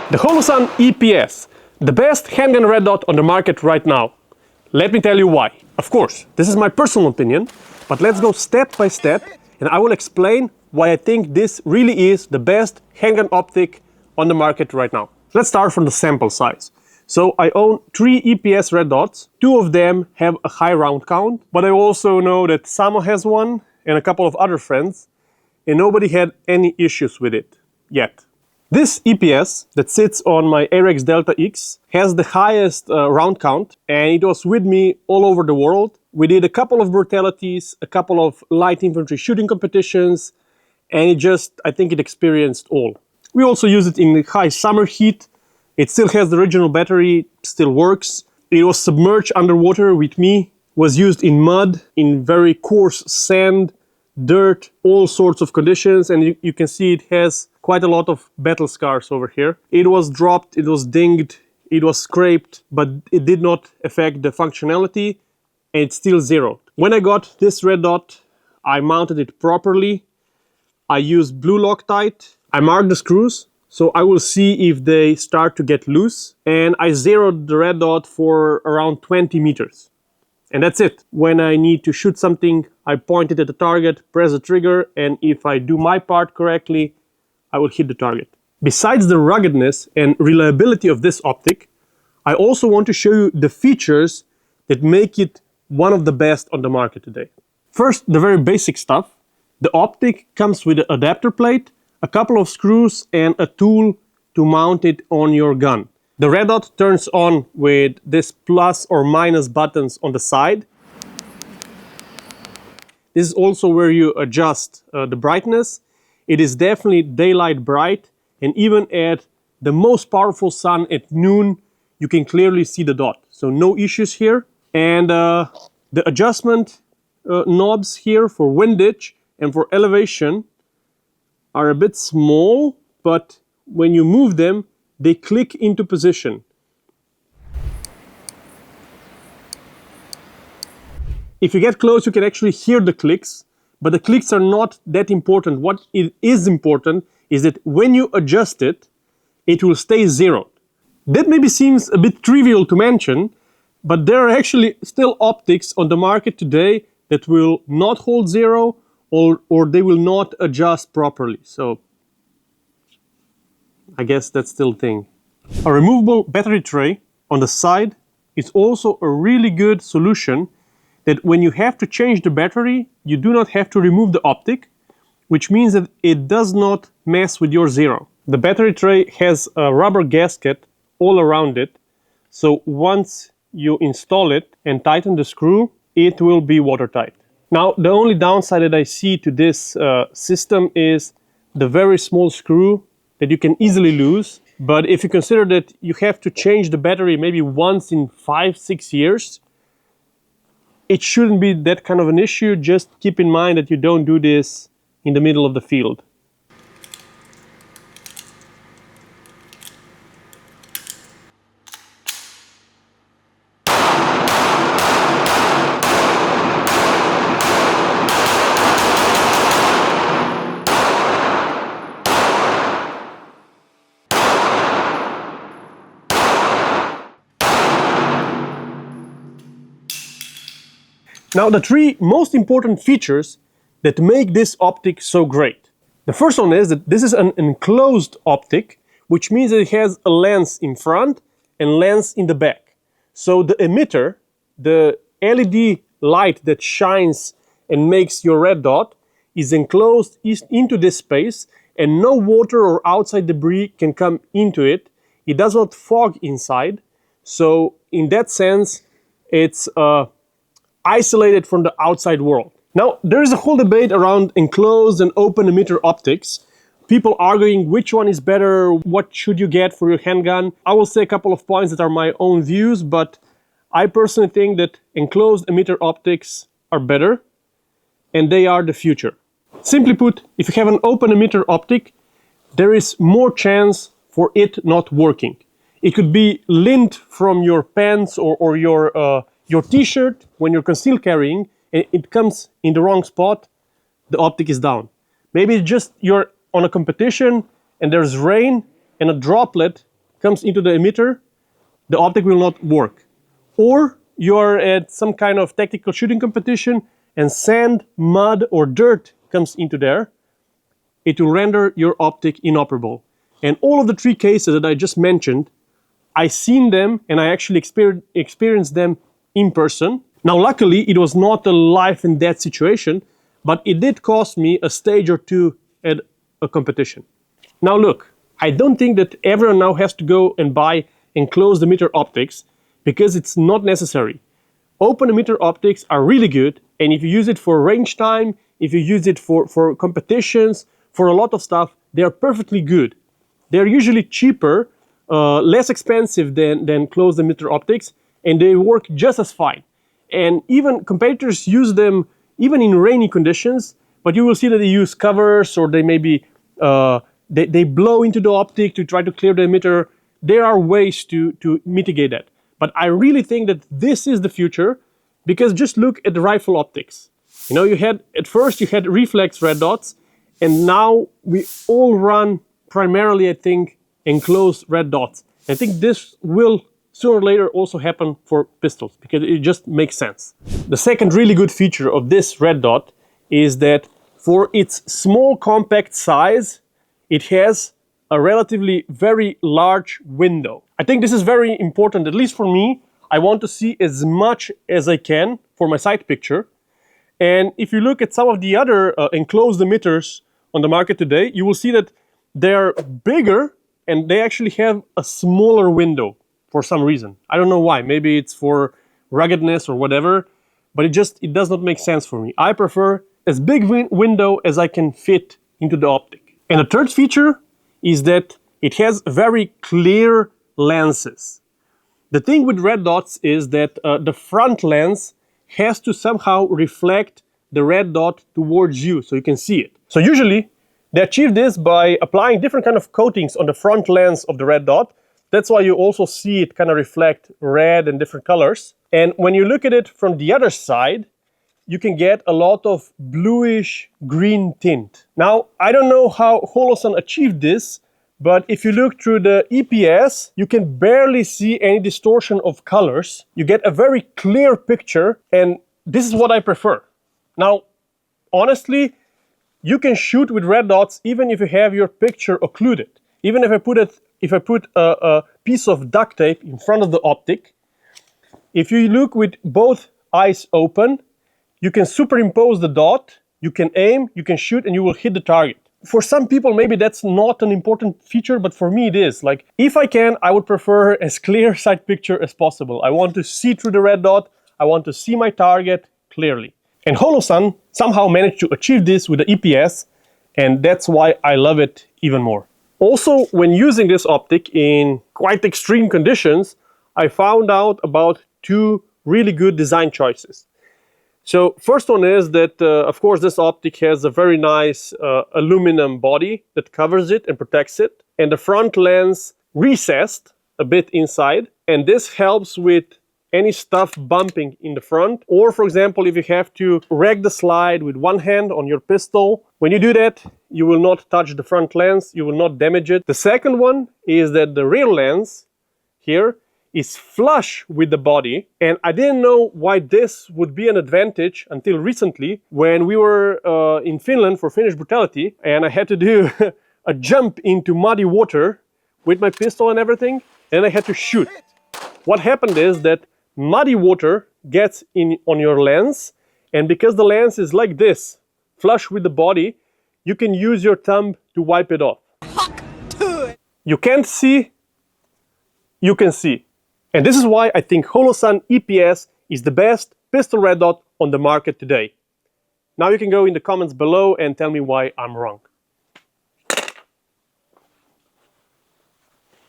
The Holosun EPS, the best handgun red dot on the market right now. Let me tell you why. Of course, this is my personal opinion, but let's go step by step and I will explain why I think this really is the best handgun optic on the market right now. Let's start from the sample size. So I own 3 EPS red dots. 2 of them have a high round count, but I also know that Samo has one and a couple of other friends, and nobody had any issues with it yet. This EPS that sits on my AREX Delta X has the highest round count, and it was with me all over the world. We did a couple of brutalities, a couple of light infantry shooting competitions, and I think it experienced all. We also use it in the high summer heat. It still has the original battery, still works. It was submerged underwater with me, was used in mud, in very coarse sand, dirt, all sorts of conditions, and you can see it has quite a lot of battle scars over here. It was dropped, it was dinged, it was scraped, but it did not affect the functionality, and it's still zero. When I got this red dot, I mounted it properly. I used blue Loctite. I marked the screws, so I will see if they start to get loose, and I zeroed the red dot for around 20 meters. And that's it. When I need to shoot something, I point it at the target, press the trigger, and if I do my part correctly, I will hit the target. Besides the ruggedness and reliability of this optic, I also want to show you the features that make it one of the best on the market today. First, the very basic stuff. The optic comes with an adapter plate, a couple of screws, and a tool to mount it on your gun. The red dot turns on with this plus or minus buttons on the side. This is also where you adjust the brightness. It is definitely daylight bright, and even at the most powerful sun at noon, you can clearly see the dot. So no issues here. And the adjustment knobs here for windage and for elevation are a bit small, but when you move them, they click into position. If you get close, you can actually hear the clicks, but the clicks are not that important. What is important is that when you adjust it, it will stay zeroed. That maybe seems a bit trivial to mention, but there are actually still optics on the market today that will not hold zero or they will not adjust properly. So I guess that's still a thing. A removable battery tray on the side is also a really good solution that when you have to change the battery, you do not have to remove the optic, which means that it does not mess with your zero. The battery tray has a rubber gasket all around it, so once you install it and tighten the screw, it will be watertight. Now, the only downside that I see to this system is the very small screw that you can easily lose. But if you consider that you have to change the battery maybe once in 5-6 years, it shouldn't be that kind of an issue. Just keep in mind that you don't do this in the middle of the field. Now, the 3 most important features that make this optic so great. The first one is that this is an enclosed optic, which means that it has a lens in front and lens in the back. So the emitter, the LED light that shines and makes your red dot, is enclosed into this space, and no water or outside debris can come into it. It does not fog inside. So in that sense, it's isolated from the outside world. Now, there is a whole debate around enclosed and open emitter optics. People arguing which one is better, what should you get for your handgun. I will say a couple of points that are my own views, but I personally think that enclosed emitter optics are better, and they are the future. Simply put, if you have an open emitter optic, there is more chance for it not working. It could be lint from your pants or your t-shirt when you're concealed carrying, and it comes in the wrong spot, the optic is down. Maybe it's just you're on a competition and there's rain and a droplet comes into the emitter, the optic will not work. Or you're at some kind of tactical shooting competition and sand, mud, or dirt comes into there, it will render your optic inoperable. And all of the three cases that I just mentioned, I seen them and I actually experienced them in person. Now, luckily, it was not a life and death situation, but it did cost me a stage or two at a competition. Now look, I don't think that everyone now has to go and buy enclosed emitter optics because it's not necessary. Open emitter optics are really good, and if you use it for range time, if you use it for competitions, for a lot of stuff, they are perfectly good. They're usually cheaper, less expensive than closed emitter optics, and they work just as fine. And even competitors use them even in rainy conditions, but you will see that they use covers or they maybe they blow into the optic to try to clear the emitter. There are ways to mitigate that. But I really think that this is the future, because just look at the rifle optics. You know, at first you had reflex red dots, and now we all run primarily, I think, enclosed red dots. I think this will sooner or later also happen for pistols, because it just makes sense. The second really good feature of this red dot is that for its small compact size, it has a relatively very large window. I think this is very important, at least for me. I want to see as much as I can for my sight picture. And if you look at some of the other enclosed emitters on the market today, you will see that they're bigger and they actually have a smaller window for some reason. I don't know why. Maybe it's for ruggedness or whatever, but it does not make sense for me. I prefer as big window as I can fit into the optic. And the third feature is that it has very clear lenses. The thing with red dots is that the front lens has to somehow reflect the red dot towards you so you can see it. So usually they achieve this by applying different kind of coatings on the front lens of the red dot. That's why you also see it kind of reflect red and different colors. And when you look at it from the other side, you can get a lot of bluish green tint. Now, I don't know how Holosun achieved this, but if you look through the EPS, you can barely see any distortion of colors. You get a very clear picture, and this is what I prefer. Now, honestly, you can shoot with red dots even if you have your picture occluded. Even if I put a piece of duct tape in front of the optic, if you look with both eyes open, you can superimpose the dot, you can aim, you can shoot, and you will hit the target. For some people, maybe that's not an important feature, but for me it is. Like, if I can, I would prefer as clear sight picture as possible. I want to see through the red dot, I want to see my target clearly. And Holosun somehow managed to achieve this with the EPS, and that's why I love it even more. Also, when using this optic in quite extreme conditions, I found out about two really good design choices. So first one is that, of course, this optic has a very nice aluminum body that covers it and protects it, and the front lens recessed a bit inside, and this helps with any stuff bumping in the front. Or, for example, if you have to rag the slide with one hand on your pistol, when you do that, you will not touch the front lens, you will not damage it. The second one is that the rear lens here is flush with the body, and I didn't know why this would be an advantage until recently when we were in Finland for Finnish Brutality, and I had to do a jump into muddy water with my pistol and everything, and I had to shoot. What happened is that muddy water gets in on your lens, and because the lens is like this, flush with the body, you can use your thumb to wipe it off. You can't see, you can see. And this is why I think Holosun EPS is the best pistol red dot on the market today. Now you can go in the comments below and tell me why I'm wrong.